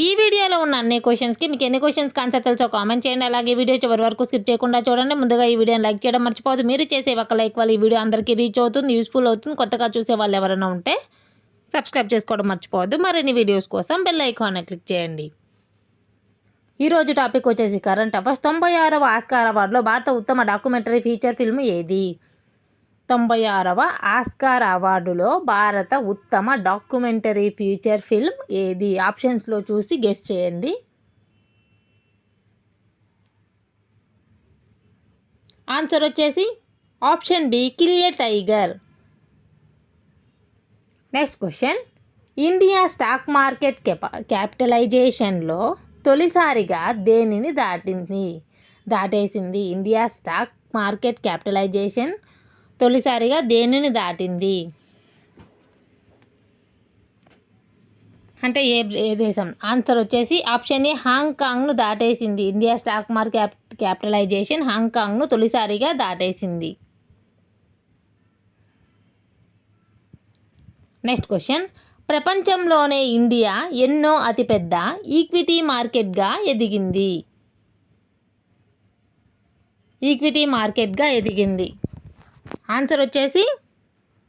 ఈ వీడియోలో ఉన్న అన్ని క్వశ్చన్స్కి మీకు ఎన్ని క్వశ్చన్స్కి ఆన్సర్ తెలుసో కామెంట్ చేయండి. అలాగే వీడియో చివరి వరకు స్కిప్ చేయకుండా చూడండి. ముందుగా ఈ వీడియోని లైక్ చేయడం మర్చిపోవద్దు. మీరు చేసే ఒక లైక్ వల్ల ఈ వీడియో అందరికీ రీచ్ అవుతుంది, యూస్ఫుల్ అవుతుంది. కొత్తగా చూసే వాళ్ళు ఎవరైనా ఉంటే సబ్స్క్రైబ్ చేసుకోవడం మర్చిపోవద్దు. మరిన్ని వీడియోస్ కోసం బెల్ ఐకాన్ క్లిక్ చేయండి. ఈరోజు టాపిక్ వచ్చేసి కరెంట్ అఫైర్స్. 96వ ఆస్కార్ అవార్డులో భారత ఉత్తమ డాక్యుమెంటరీ ఫీచర్ ఫిల్మ్ ఏది? 96వ ఆస్కార్ అవార్డులో భారత ఉత్తమ డాక్యుమెంటరీ ఫీచర్ ఫిల్మ్ ఏది? ఆప్షన్స్లో చూసి గెస్ చేయండి. ఆన్సర్ వచ్చేసి option B, kill a tiger. Next question, India stock market క్యాపిటలైజేషన్లో తొలిసారిగా దేనిని దాటేసింది? ఇండియా స్టాక్ మార్కెట్ క్యాపిటలైజేషన్ తొలిసారిగా దేనిని దాటింది? అంటే ఏ దేశం? ఆన్సర్ వచ్చేసి ఆప్షన్ ఏ, హాంకాంగ్ను దాటేసింది. ఇండియా స్టాక్ మార్కెట్ క్యాపిటలైజేషన్ హాంకాంగ్ను తొలిసారిగా దాటేసింది. నెక్స్ట్ క్వశ్చన్, ప్రపంచంలోనే ఇండియా ఎన్నో అతిపెద్ద ఈక్విటీ మార్కెట్గా ఎదిగింది? ఈక్విటీ మార్కెట్గా ఎదిగింది. ఆన్సర్ వచ్చేసి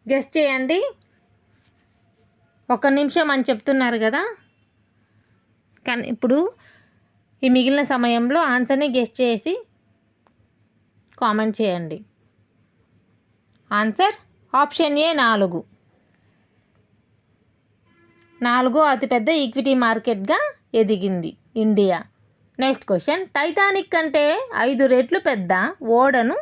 గెస్ చేయండి. 1 నిమిషం అని చెప్తున్నారు కదా, కానీ ఇప్పుడు ఈ మిగిలిన సమయంలో ఆన్సర్ని గెస్ చేసి కామెంట్ చేయండి. ఆన్సర్ ఆప్షన్ ఏ, 4 అతిపెద్ద ఈక్విటీ మార్కెట్గా ఎదిగింది ఇండియా. నెక్స్ట్ క్వశ్చన్, టైటానిక్ కంటే 5 రెట్లు పెద్ద ఓడను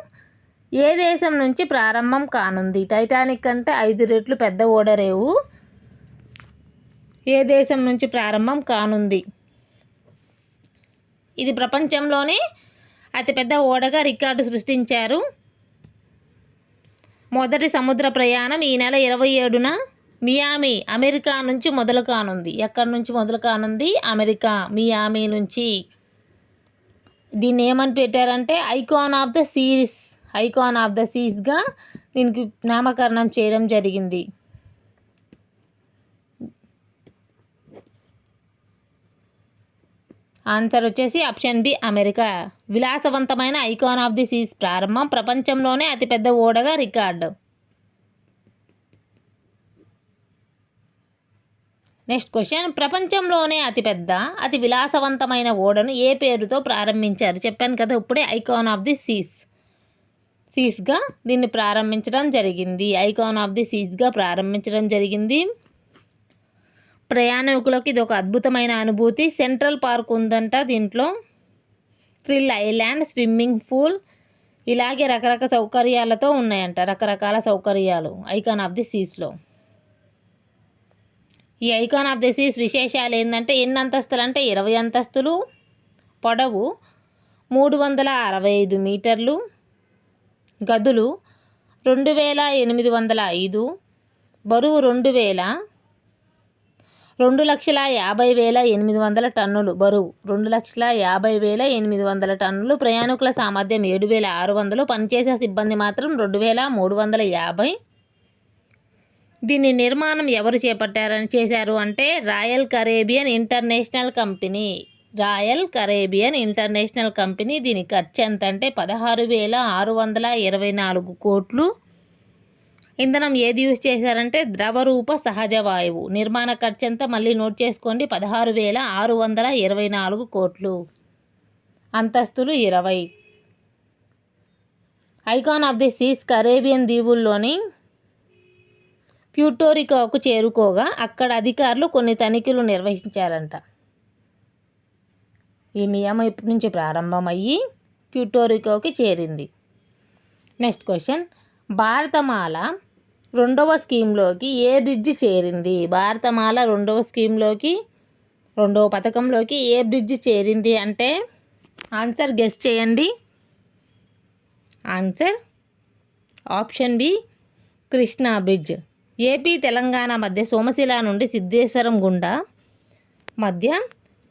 ఏ దేశం నుంచి ప్రారంభం కానుంది? టైటానిక్ కంటే 5 రెట్లు పెద్ద ఓడరేవు ఏ దేశం నుంచి ప్రారంభం కానుంది? ఇది ప్రపంచంలోనే అతిపెద్ద ఓడగా రికార్డు సృష్టించారు. మొదటి సముద్ర ప్రయాణం ఈ నెల 27న మియామి, అమెరికా నుంచి మొదలు కానుంది. ఎక్కడి నుంచి మొదలు కానుంది? అమెరికా, మియామి నుంచి. దీన్ని ఏమని పెట్టారంటే ఐకాన్ ఆఫ్ ద సీస్గా దీనికి నామకరణం చేయడం జరిగింది. ఆన్సర్ వచ్చేసి ఆప్షన్ బి, అమెరికా. విలాసవంతమైన ఐకాన్ ఆఫ్ ది సీస్ ప్రారంభం, ప్రపంచంలోనే అతిపెద్ద ఓడగా రికార్డు. నెక్స్ట్ క్వశ్చన్, ప్రపంచంలోనే అతి విలాసవంతమైన ఓడను ఏ పేరుతో ప్రారంభించారు? చెప్పాను కదా ఇప్పుడే, ఐకాన్ ఆఫ్ ది సీస్గా దీన్ని ప్రారంభించడం జరిగింది. ఐకాన్ ఆఫ్ ది సీస్గా ప్రారంభించడం జరిగింది. ప్రయాణికులకు ఇది ఒక అద్భుతమైన అనుభూతి. సెంట్రల్ పార్క్ ఉందంట దీంట్లో, థ్రిల్ ఐలాండ్, స్విమ్మింగ్ పూల్, ఇలాగే రకరకాల సౌకర్యాలతో ఉన్నాయంట. రకరకాల సౌకర్యాలు ఐకాన్ ఆఫ్ ది సీస్లో. ఈ ఐకాన్ ఆఫ్ ది సీస్ విశేషాలు ఏంటంటే, ఎన్ని అంతస్తులు అంటే 20 అంతస్తులు, పొడవు 365 మీటర్లు, గదులు 2805, బరువు 2,50,800 టన్నులు. బరువు 2,50,800 టన్నులు. ప్రయాణికుల సామర్థ్యం 7,600. పనిచేసే సిబ్బంది మాత్రం 2,350. దీని నిర్మాణం ఎవరు చేశారు అంటే రాయల్ కరేబియన్ ఇంటర్నేషనల్ కంపెనీ. దీని ఖర్చు ఎంత అంటే 16,624 కోట్లు. ఇంధనం ఏది యూజ్ చేశారంటే ద్రవరూప సహజ వాయువు. నిర్మాణ ఖర్చు ఎంత మళ్ళీ నోట్ చేసుకోండి, 16,624 కోట్లు. అంతస్తులు 20. Icon of the Seas Caribbean దీవుల్లోని ప్యూర్టోరికోకు చేరుకోగా అక్కడ అధికారులు కొన్ని తనిఖీలు నిర్వహించారంట. ఈ మియామి ఇప్పటి నుంచి ప్రారంభమయ్యి ప్యూర్టోరికోకి చేరింది. నెక్స్ట్ క్వశ్చన్, భారతమాల 2వ స్కీమ్లోకి ఏ బ్రిడ్జి చేరింది? భారతమాల 2వ పథకంలోకి ఏ బ్రిడ్జి చేరింది అంటే ఆన్సర్ గెస్ చేయండి. Answer option B, Krishna bridge. AP Telangana మధ్య సోమశిల నుండి సిద్ధేశ్వరం గుండా మధ్య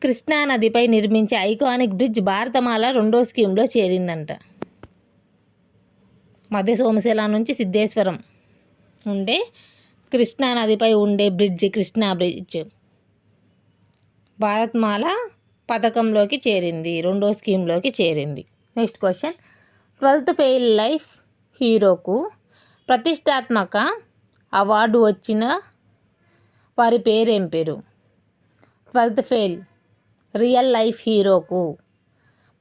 కృష్ణా నదిపై నిర్మించే ఐకానిక్ బ్రిడ్జ్ భారతమాల 2వ స్కీమ్లో చేరిందంట. మధ్య సోమశిల నుంచి సిద్ధేశ్వరం ఉండే కృష్ణా నదిపై ఉండే బ్రిడ్జ్, కృష్ణా బ్రిడ్జ్. భారత్మాల పథకంలోకి చేరింది, రెండో స్కీమ్లోకి చేరింది. Next question, 12th fail life హీరోకు ప్రతిష్టాత్మక అవార్డు వచ్చిన వారి పేరేం పేరు? 12th ఫెయిల్ రియల్ లైఫ్ హీరోకు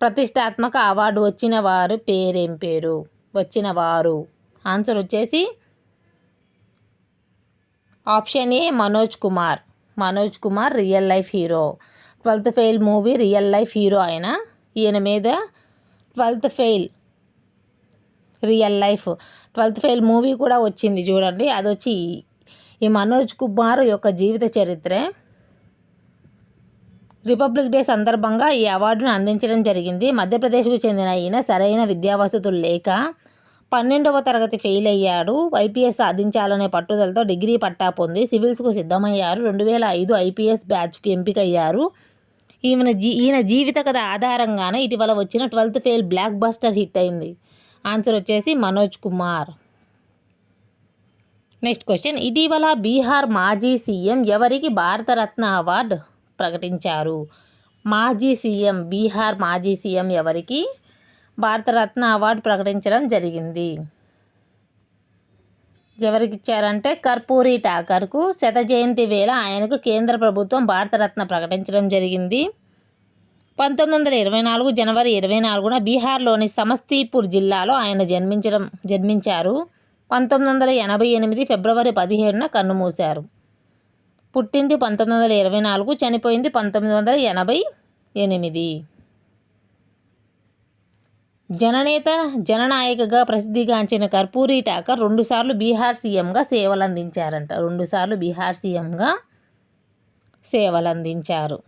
ప్రతిష్టాత్మక అవార్డు వచ్చిన వారు పేరేం పేరు? వచ్చిన వారు ఆన్సర్ వచ్చేసి ఆప్షన్ ఏ Manoj Kumar real life hero. 12th fail movie real life hero ఆయన. ఈయన మీద 12th fail real life 12th fail movie కూడా వచ్చింది చూడండి. అది వచ్చి ఈ మనోజ్ కుమార్ యొక్క జీవిత చరిత్రే. రిపబ్లిక్ డే సందర్భంగా ఈ అవార్డును అందించడం జరిగింది. మధ్యప్రదేశ్కు చెందిన ఈయన సరైన విద్యావసతులు లేక 12వ తరగతి ఫెయిల్ అయ్యాడు. ఐపీఎస్ సాధించాలనే పట్టుదలతో డిగ్రీ పట్టా పొంది సివిల్స్కు సిద్ధమయ్యారు. 2005 ఐపీఎస్ బ్యాచ్కు ఎంపికయ్యారు. ఈయన జీవిత కథ ఆధారంగానే ఇటీవల వచ్చిన 12th fail block buster hit అయింది. ఆన్సర్ వచ్చేసి మనోజ్ కుమార్. నెక్స్ట్ క్వశ్చన్, ఇటీవల బీహార్ మాజీ సీఎం ఎవరికి భారతరత్న అవార్డు ప్రకటించారు? బీహార్ మాజీ సీఎం ఎవరికి భారతరత్న అవార్డు ప్రకటించడం జరిగింది? ఎవరికి ఇచ్చారంటే కర్పూరి ఠాకర్కు. శత జయంతి వేళ ఆయనకు కేంద్ర ప్రభుత్వం భారతరత్న ప్రకటించడం జరిగింది. 1924 జనవరి 24న బీహార్లోని సమస్తీపూర్ జిల్లాలో ఆయన జన్మించారు. 1988 ఫిబ్రవరి 17న కన్నుమూశారు. పుట్టింది 1924, చనిపోయింది 1988. జననాయకగా ప్రసిద్ధిగాంచిన కర్పూరి ఠాకర్ 2 సార్లు బీహార్ సీఎంగా సేవలందించారంట. 2 సార్లు బీహార్ సీఎంగా సేవలందించారు.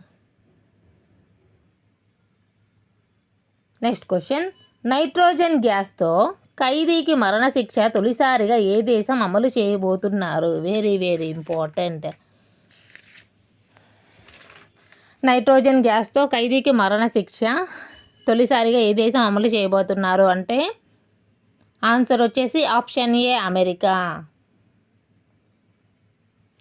నెక్స్ట్ క్వశ్చన్, నైట్రోజన్ గ్యాస్తో ఖైదీకి మరణశిక్ష తొలిసారిగా ఏ దేశం అమలు చేయబోతున్నారు? Very very important. నైట్రోజన్ గ్యాస్తో ఖైదీకి మరణశిక్ష తొలిసారిగా ఏ దేశం అమలు చేయబోతున్నారు అంటే ఆన్సర్ వచ్చేసి ఆప్షన్ ఏ అమెరికా.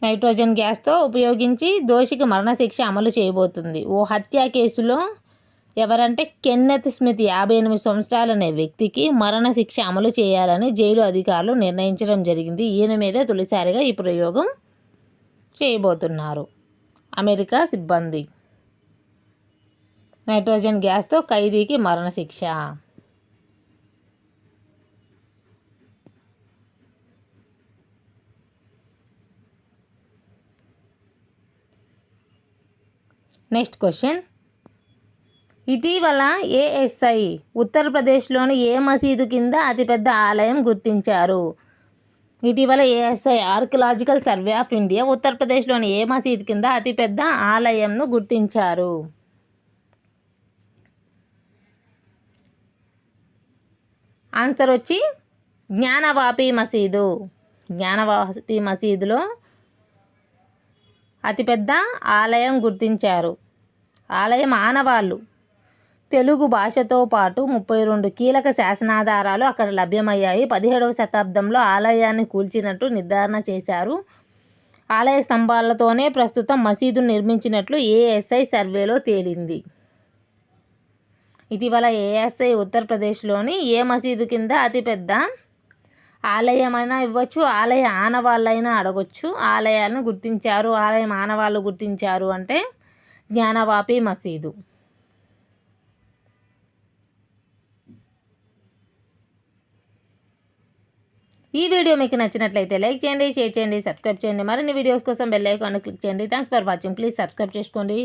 నైట్రోజన్ గ్యాస్తో ఉపయోగించి దోషికి మరణశిక్ష అమలు చేయబోతుంది. ఓ హత్య కేసులో ఎవరంటే కెన్నెత్ స్మిత్ 58 సంవత్సరాలనే వ్యక్తికి మరణశిక్ష అమలు చేయాలని జైలు అధికారులు నిర్ణయించడం జరిగింది. ఈయన మీద తొలిసారిగా ఈ ప్రయోగం చేయబోతున్నారు అమెరికా సిబ్బంది. నైట్రోజన్ గ్యాస్తో ఖైదీకి మరణశిక్ష. నెక్స్ట్ క్వశ్చన్, ఇటీవల ఏఎస్ఐ ఉత్తరప్రదేశ్లోని ఏ మసీదు కింద అతిపెద్ద ఆలయం గుర్తించారు? ఇటీవల ASI archaeological survey of India ఉత్తరప్రదేశ్లోని ఏ మసీదు కింద అతిపెద్ద ఆలయంను గుర్తించారు? ఆన్సర్ వచ్చి జ్ఞానవాపి మసీదులో అతిపెద్ద ఆలయం గుర్తించారు. ఆలయం ఆనవాళ్ళు తెలుగు భాషతో పాటు 32 కీలక శాసనాధారాలు అక్కడ లభ్యమయ్యాయి. 17వ శతాబ్దంలో ఆలయాన్ని కూల్చినట్టు నిర్ధారణ చేశారు. ఆలయ స్తంభాలతోనే ప్రస్తుతం మసీదును నిర్మించినట్లు ఏఎస్ఐ సర్వేలో తేలింది. ఇటీవల ఏఎస్ఐ ఉత్తరప్రదేశ్లోని ఏ మసీదు కింద అతిపెద్ద ఆలయమైనా ఇవ్వచ్చు, ఆలయ ఆనవాళ్ళైనా అడగొచ్చు, ఆలయాలను గుర్తించారు, ఆలయం ఆనవాళ్ళు గుర్తించారు అంటే జ్ఞానవాపి మసీదు. ఈ వీడియో మీకు నచ్చినట్లయితే లైక్ చేయండి, షేర్ చేయండి, సబ్స్క్రైబ్ చేయండి. మరిన్ని వీడియోస్ కోసం బెల్ ఐకాన్ క్లిక్ చేయండి. Thanks for watching. Please subscribe చేసుకోండి.